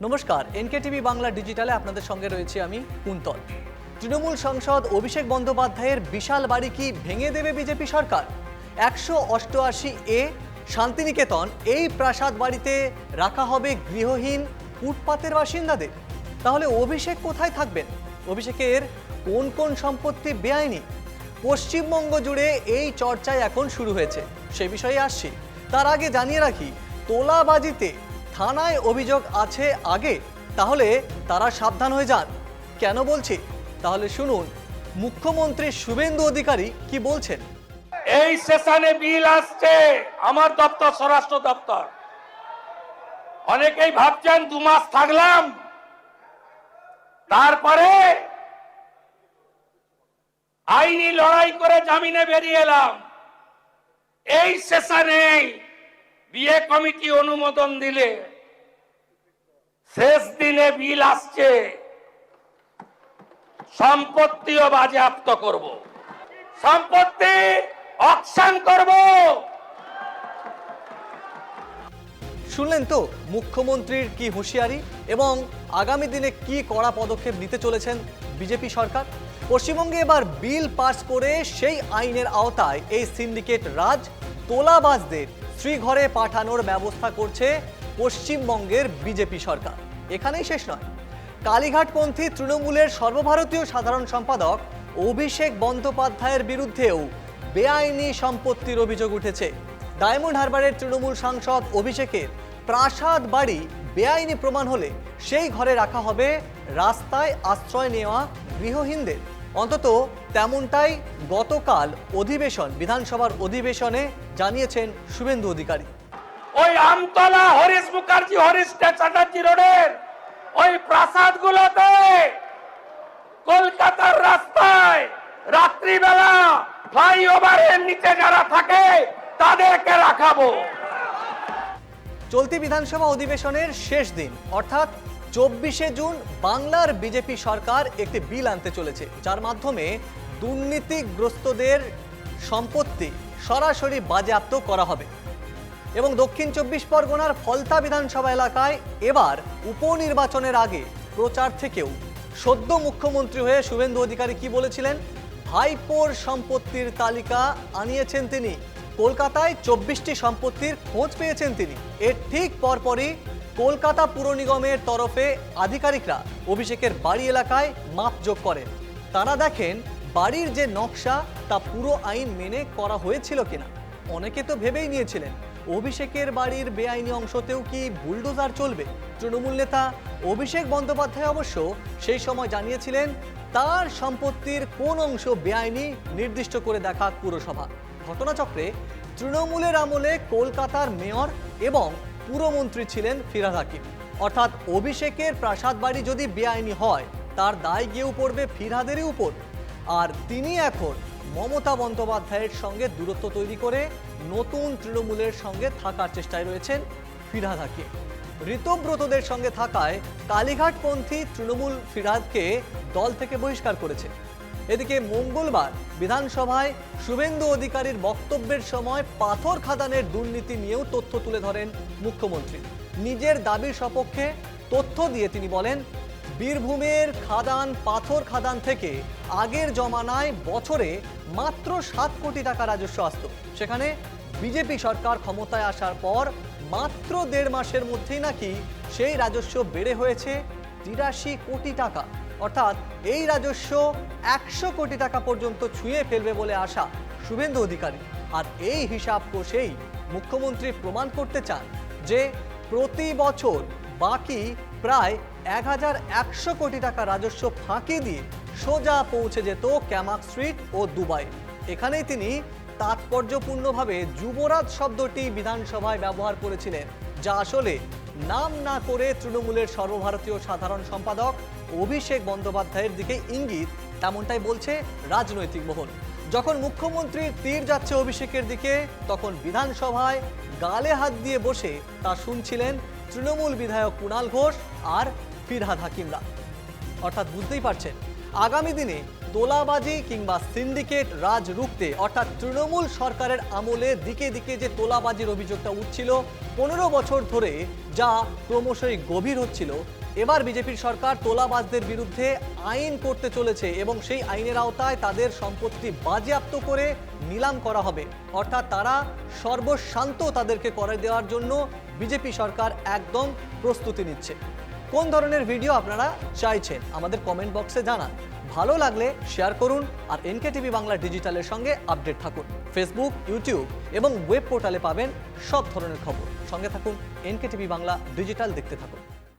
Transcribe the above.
নমস্কার, এনকেটিভি বাংলা ডিজিটালে আপনাদের সঙ্গে রয়েছে আমি কুন্তল। তৃণমূল সাংসদ অভিষেক বন্দ্যোপাধ্যায়ের বিশাল বাড়ি কি ভেঙে দেবে বিজেপি সরকার? 188A শান্তিনিকেতন এই প্রাসাদ বাড়িতে রাখা হবে গৃহহীন ফুটপাতের বাসিন্দাদের। তাহলে অভিষেক কোথায় থাকবেন? অভিষেকের কোন কোন সম্পত্তি বেআইনি? পশ্চিমবঙ্গ জুড়ে এই চর্চায় এখন শুরু হয়েছে, সে বিষয়ে আসছি। তার আগে জানিয়ে রাখি, তোলাবাজিতে থানায় অভিযোগ আছে আগে, তাহলে তারা সাবধান হয়ে যান। কেন বলছি তাহলে শুনুন মুখ্যমন্ত্রী শুভেন্দু অধিকারী কি বলছেন। এই সেশনে বিল আসছে আমার দপ্তর, স্বরাষ্ট্র দপ্তর। অনেকেই ভাবছেন 2 মাস থাকলাম তারপরে আইনি লড়াই করে জামিনে বেরিয়ে এলাম। এই সেশনে বিয়ে কমিটি অনুমোদন দিলে শেষ দিনে বিল আসছে, সম্পত্তিও বাজেয়াপ্ত করব, সম্পত্তি অকশন করব। শুনলেন তো মুখ্যমন্ত্রীর কি হুঁশিয়ারি এবং আগামী দিনে কি কড়া পদক্ষেপ নিতে চলেছেন বিজেপি সরকার। পশ্চিমবঙ্গে এবার বিল পাস করে সেই আইনের আওতায় এই সিন্ডিকেট রাজ তোলাবাজদের শ্রীঘরে পাঠানোর ব্যবস্থা করছে পশ্চিমবঙ্গের বিজেপি সরকার। এখানেই শেষ নয়, কালীঘাটপন্থী তৃণমূলের সর্বভারতীয় সাধারণ সম্পাদক অভিষেক বন্দ্যোপাধ্যায়ের বিরুদ্ধেও বেআইনি সম্পত্তির অভিযোগ উঠেছে। ডায়মন্ড হারবারের তৃণমূল সাংসদ অভিষেকের প্রাসাদ বাড়ি বেআইনি প্রমাণ হলে সেই ঘরে রাখা হবে রাস্তায় আশ্রয় নেওয়া গৃহহীনদের। অন্তত তেমনটাই গতকাল বিধানসভার অধিবেশনে জানিয়েছেন শুভেন্দু অধিকারী। ওই আমতলা হরিশ মুখার্জি, হরিশ চ্যাটার্জি রোডের ওই প্রাসাদগুলোতে কলকাতার রাস্তায় রাত্রিবেলা ফ্লাইওভারের নিচে যারা থাকে তাদেরকে রাখাবো। চলতি বিধানসভা অধিবেশনের শেষ দিন অর্থাৎ 24শে জুন বাংলার বিজেপি সরকার একটি বিল আনতে চলেছে, যার মাধ্যমে দুর্নীতিগ্রস্তদের সম্পত্তি সরাসরি বাজেয়াপ্ত করা হবে। এবং দক্ষিণ 24 পরগনার ফলতা বিধানসভা এলাকায় এবার উপনির্বাচনের আগে প্রচার থেকেও সদ্য মুখ্যমন্ত্রী হয়ে শুভেন্দু অধিকারী কি বলেছিলেন? ভাইপোর সম্পত্তির তালিকা আনিয়েছেন তিনি। কলকাতায় 24টি সম্পত্তির খোঁজ পেয়েছেন তিনি। এর ঠিক পরপরই কলকাতা পুর নিগমের তরফে আধিকারিকরা অভিষেকের বাড়ি এলাকায় মাপজোক করেন। তারা দেখেন বাড়ির যে নকশা তা পুরো আইন মেনে করা হয়েছিল কিনা। অনেকে তো ভেবেই নিয়েছিলেন অভিষেকের বাড়ির বেআইনি অংশতেও কি বুলডোজার চলবে। তৃণমূল নেতা অভিষেক বন্দ্যোপাধ্যায় অবশ্য সেই সময় জানিয়েছিলেন তার সম্পত্তির কোন অংশ বেআইনি নির্দিষ্ট করে দেখা পুরসভা। ঘটনাচক্রে তৃণমূলের আমলে কলকাতার মেয়র এবং পুরমন্ত্রী ছিলেন ফিরহাদ হাকিম। অর্থাৎ অভিষেকের প্রাসাদ বাড়ি যদি বেআইনি হয় তার দায় গিয়েও পড়বে ফিরহাদেরই উপর। আর তিনি এখন মমতা বন্দ্যোপাধ্যায়ের সঙ্গে দূরত্ব তৈরি করে নতুন তৃণমূলের সঙ্গে থাকার চেষ্টায় রয়েছেন ফিরহাদ হাকিম। ঋতব্রতদের সঙ্গে থাকায় কালীঘাটপন্থী তৃণমূল ফিরহাদকে দল থেকে বহিষ্কার করেছে। এদিকে মঙ্গলবার বিধানসভায় শুভেন্দু অধিকারীর বক্তব্যের সময় পাথর খাদানের দুর্নীতি নিয়েও তথ্য তুলে ধরেন মুখ্যমন্ত্রী। নিজের দাবির সপক্ষে তথ্য দিয়ে তিনি বলেন, বীরভূমের খাদান পাথর খাদান থেকে আগের জমানায় বছরে মাত্র 7 কোটি টাকা রাজস্ব আসত। সেখানে বিজেপি সরকার ক্ষমতায় আসার পর মাত্র 1.5 মাসের মধ্যেই নাকি সেই রাজস্ব বেড়ে হয়েছে 83 কোটি টাকা। অর্থাৎ এই রাজস্ব 100 কোটি টাকা পর্যন্ত ছুঁয়ে ফেলবে বলে আশা শুভেন্দু অধিকারী। আর এই হিসাব কষেই মুখ্যমন্ত্রী প্রমাণ করতে চান যে প্রতি বছর বাকি প্রায় 1100 কোটি টাকা রাজস্ব ফাঁকি দিয়ে সোজা পৌঁছে যেত ক্যামাক স্ট্রিট ও দুবাই। এখানেই তিনি তাৎপর্যপূর্ণভাবে যুবরাজ শব্দটি বিধানসভায় ব্যবহার করেছিলেন, যা আসলে নাম না করে তৃণমূলের সর্বভারতীয় সাধারণ সম্পাদক অভিষেক বন্দ্যোপাধ্যায়ের দিকে ইঙ্গিত, তেমনটাই বলছে রাজনৈতিক মহল। যখন মুখ্যমন্ত্রীর তীর যাচ্ছে অভিষেকের দিকে, তখন বিধানসভায় গালে হাত দিয়ে বসে তা শুনছিলেন তৃণমূল বিধায়ক কুণাল ঘোষ আর ফিরহাদ হাকিমরা। অর্থাৎ বুঝতেই পারছেন আগামী দিনে তোলাবাজি কিংবা সিন্ডিকেট রাজ রুখতে, অর্থাৎ তৃণমূল সরকারের আমলে দিকে দিকে যে তোলাবাজির অভিযোগটা উঠছিল 15 বছর ধরে, যা ক্রমশই গভীর হচ্ছিল, এবার বিজেপির সরকার তোলাবাজদের বিরুদ্ধে আইন করতে চলেছে এবং সেই আইনের আওতায় তাদের সম্পত্তি বাজেয়াপ্ত করে নিলাম করা হবে। অর্থাৎ তারা সর্বশান্ত তাদেরকে করে দেওয়ার জন্য বিজেপি সরকার একদম প্রস্তুতি নিচ্ছে। কোন ধরনের ভিডিও আপনারা চাইছেন আমাদের কমেন্ট বক্সে জানান। ভালো লাগলে শেয়ার করুন আর NKTV বাংলা ডিজিটালের সঙ্গে আপডেট থাকুন। ফেসবুক, ইউটিউব এবং ওয়েব পোর্টালে পাবেন সব ধরনের খবর। সঙ্গে থাকুন NKTV বাংলা ডিজিটাল, দেখতে থাকুন।